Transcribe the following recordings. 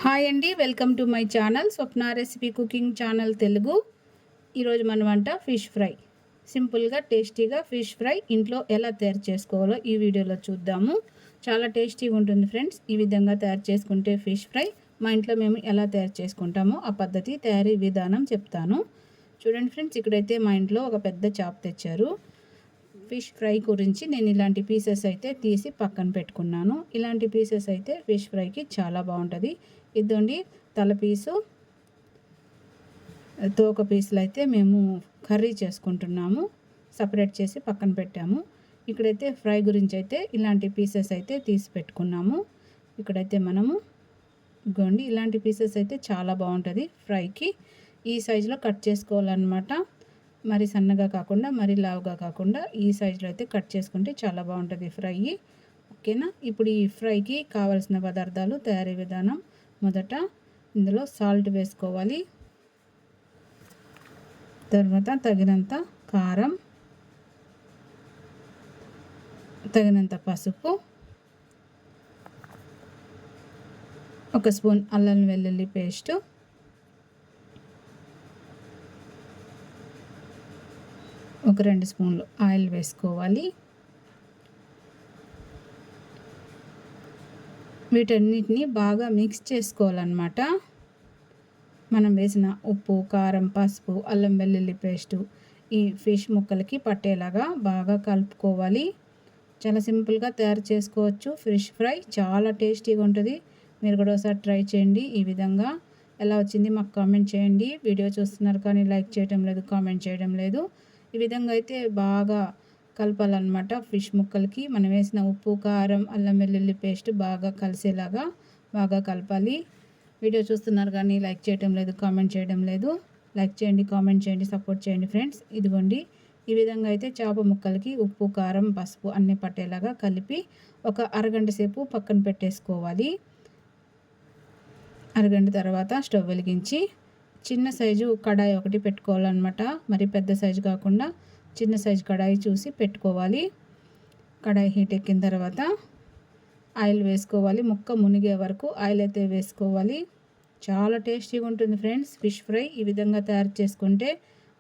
Hi అండి, welcome to my channel Swapna recipe cooking channel Telugu. ఈరోజు మన వంట ఫిష్ ఫ్రై. సింపుల్గా టేస్టీగా ఫిష్ ఫ్రై ఇంట్లో ఎలా తయారు చేసుకోవాలో ఈ వీడియోలో చూద్దాము. చాలా టేస్టీగా ఉంటుంది ఫ్రెండ్స్. ఈ విధంగా తయారు చేసుకుంటే ఫిష్ ఫ్రై మా ఇంట్లో మేము ఎలా తయారు చేసుకుంటామో ఆ పద్ధతి తయారీ విధానం చెప్తాను. చూడండి ఫ్రెండ్స్, ఇక్కడైతే మా ఇంట్లో ఒక పెద్ద చాప్ తెచ్చారు. ఫిష్ ఫ్రై గురించి నేను ఇలాంటి పీసెస్ అయితే తీసి పక్కన పెట్టుకున్నాను. ఇలాంటి పీసెస్ అయితే ఫిష్ ఫ్రైకి చాలా బాగుంటుంది. ఇదండి తల పీసు, తోక పీసులు అయితే మేము కర్రీ చేసుకుంటున్నాము, సపరేట్ చేసి పక్కన పెట్టాము. ఇక్కడైతే ఫ్రై గురించి అయితే ఇలాంటి పీసెస్ అయితే తీసి పెట్టుకున్నాము. ఇక్కడైతే మనము ఇగోండి ఇలాంటి పీసెస్ అయితే చాలా బాగుంటుంది ఫ్రైకి. ఈ సైజులో కట్ చేసుకోవాలన్నమాట. మరి సన్నగా కాకుండా మరి లావుగా కాకుండా ఈ సైజులో అయితే కట్ చేసుకుంటే చాలా బాగుంటుంది ఫ్రై. ఓకేనా. ఇప్పుడు ఈ ఫ్రైకి కావాల్సిన పదార్థాలు, తయారీ విధానం. మొదట ఇందులో సాల్ట్ వేసుకోవాలి, తర్వాత తగినంత కారం, తగినంత పసుపు, ఒక స్పూన్ అల్లం వెల్లుల్లి పేస్టు, ఒక 2 స్పూన్లు ఆయిల్ వేసుకోవాలి. వీటన్నిటిని బాగా మిక్స్ చేసుకోవాలన్నమాట. మనం వేసిన ఉప్పు, కారం, పసుపు, అల్లం వెల్లుల్లి పేస్టు ఈ ఫిష్ ముక్కలకి పట్టేలాగా బాగా కలుపుకోవాలి. చాలా సింపుల్గా తయారు చేసుకోవచ్చు ఫిష్ ఫ్రై. చాలా టేస్టీగా ఉంటుంది. మీరు కూడా ఒకసారి ట్రై చేయండి. ఈ విధంగా ఎలా వచ్చింది మాకు కామెంట్ చేయండి. వీడియో చూస్తున్నారు కానీ లైక్ చేయడం లేదు, కామెంట్ చేయడం లేదు. ఈ విధంగా అయితే బాగా కలపాలన్నమాట. ఫిష్ ముక్కలకి మనం వేసిన ఉప్పు, కారం, అల్లం వెల్లుల్లి పేస్ట్ బాగా కలిసేలాగా బాగా కలపాలి. వీడియో చూస్తున్నారు కానీ లైక్ చేయడం లేదు, కామెంట్ చేయడం లేదు. లైక్ చేయండి, కామెంట్ చేయండి, సపోర్ట్ చేయండి ఫ్రెండ్స్. ఇదిగోండి ఈ విధంగా అయితే చేప ముక్కలకి ఉప్పు, కారం, పసుపు అన్నీ పట్టేలాగా కలిపి ఒక అరగంట సేపు పక్కన పెట్టేసుకోవాలి. అరగంట తర్వాత స్టవ్ వెలిగించి చిన్న సైజు కడాయి ఒకటి పెట్టుకోవాలన్నమాట. మరి పెద్ద సైజు కాకుండా చిన్న సైజు కడాయి చూసి పెట్టుకోవాలి. కడాయి హీట్ ఎక్కిన తర్వాత ఆయిల్ వేసుకోవాలి. ముక్క మునిగే వరకు ఆయిల్ అయితే వేసుకోవాలి. చాలా టేస్టీగా ఉంటుంది ఫ్రెండ్స్ ఫిష్ ఫ్రై. ఈ విధంగా తయారు చేసుకుంటే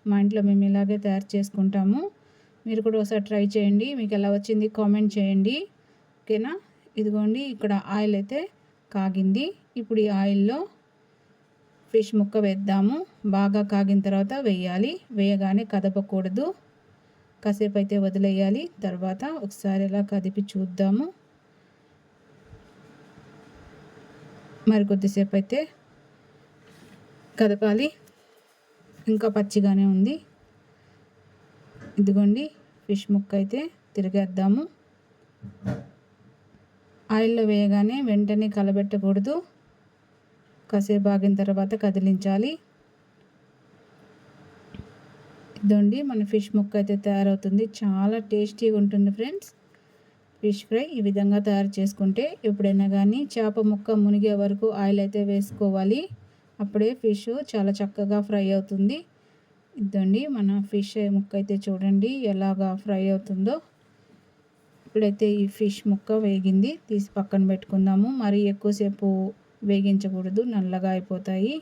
మా ఇంట్లో మేము ఇలాగే తయారు చేసుకుంటాము. మీరు కూడా ఒకసారి ట్రై చేయండి. మీకు ఎలా వచ్చింది కామెంట్ చేయండి. ఓకేనా. ఇదిగోండి ఇక్కడ ఆయిల్ అయితే కాగింది. ఇప్పుడు ఈ ఆయిల్లో ఫిష్ ముక్క వేద్దాము. బాగా కాగిన తర్వాత వేయాలి. వేయగానే కదపకూడదు, కాసేపు అయితే వదిలేయాలి. తర్వాత ఒకసారి ఇలా కదిపి చూద్దాము. మరి కొద్దిసేపు అయితే కదపాలి, ఇంకా పచ్చిగానే ఉంది. ఇదిగోండి ఫిష్ ముక్క అయితే తిరిగేద్దాము. ఆయిల్లో వేయగానే వెంటనే కలబెట్టకూడదు, కాసేపు ఆగిన తర్వాత కదిలించాలి. ఇదండి మన ఫిష్ ముక్క అయితే తయారవుతుంది. చాలా టేస్టీగా ఉంటుంది ఫ్రెండ్స్ ఫిష్ ఫ్రై. ఈ విధంగా తయారు చేసుకుంటే ఎప్పుడైనా కానీ చేప ముక్క మునిగే వరకు ఆయిల్ అయితే వేసుకోవాలి. అప్పుడే ఫిష్ చాలా చక్కగా ఫ్రై అవుతుంది. ఇదండి మన ఫిష్ ముక్క అయితే చూడండి ఎలాగా ఫ్రై అవుతుందో. ఇప్పుడైతే ఈ ఫిష్ ముక్క వేగింది, తీసి పక్కన పెట్టుకుందాము. మరి ఎక్కువసేపు వేగించకూడదు, నల్లగా అయిపోతాయి.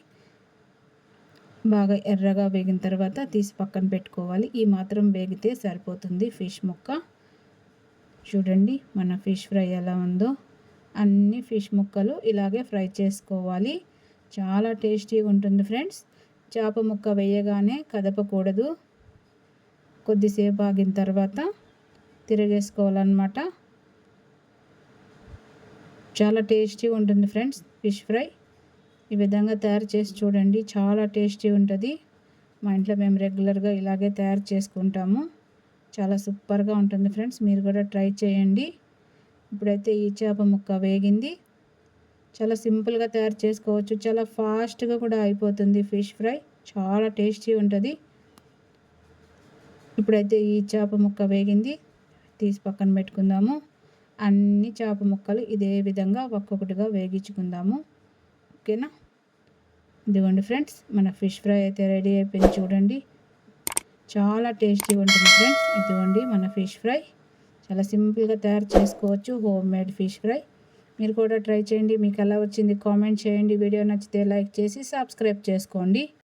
బాగా ఎర్రగా వేగిన తర్వాత తీసి పక్కన పెట్టుకోవాలి. ఈ మాత్రం వేగితే సరిపోతుంది ఫిష్ ముక్క. చూడండి మన ఫిష్ ఫ్రై ఎలా ఉందో. అన్ని ఫిష్ ముక్కలు ఇలాగే ఫ్రై చేసుకోవాలి. చాలా టేస్టీగా ఉంటుంది ఫ్రెండ్స్. చేప ముక్క వేయగానే కదపకూడదు, కొద్దిసేపు ఆగిన తర్వాత తిరిగేసుకోవాలన్నమాట. చాలా టేస్టీగా ఉంటుంది ఫ్రెండ్స్ ఫిష్ ఫ్రై. ఈ విధంగా తయారు చేసి చూడండి, చాలా టేస్టీ ఉంటుంది. మా ఇంట్లో మేము రెగ్యులర్గా ఇలాగే తయారు చేసుకుంటాము. చాలా సూపర్గా ఉంటుంది ఫ్రెండ్స్. మీరు కూడా ట్రై చేయండి. ఇప్పుడైతే ఈ చేప ముక్క వేగింది. చాలా సింపుల్గా తయారు చేసుకోవచ్చు, చాలా ఫాస్ట్గా కూడా అయిపోతుంది ఫిష్ ఫ్రై. చాలా టేస్టీ ఉంటుంది. ఇప్పుడైతే ఈ చేప ముక్క వేగింది, తీసి పక్కన పెట్టుకుందాము. అన్ని చేప ముక్కలు ఇదే విధంగా ఒక్కొక్కటిగా వేగించుకుందాము. ఓకేనా. ఇదిగోండి ఫ్రెండ్స్ మన ఫిష్ ఫ్రై అయితే రెడీ అయిపోయింది. చూడండి చాలా టేస్టీగా ఉంటుంది ఫ్రెండ్స్. ఇదిగోండి మన ఫిష్ ఫ్రై. చాలా సింపుల్గా తయారు చేసుకోవచ్చు హోమ్ మేడ్ ఫిష్ ఫ్రై. మీరు కూడా ట్రై చేయండి. మీకు ఎలా వచ్చింది కామెంట్ చేయండి. వీడియో నచ్చితే లైక్ చేసి సబ్స్క్రైబ్ చేసుకోండి.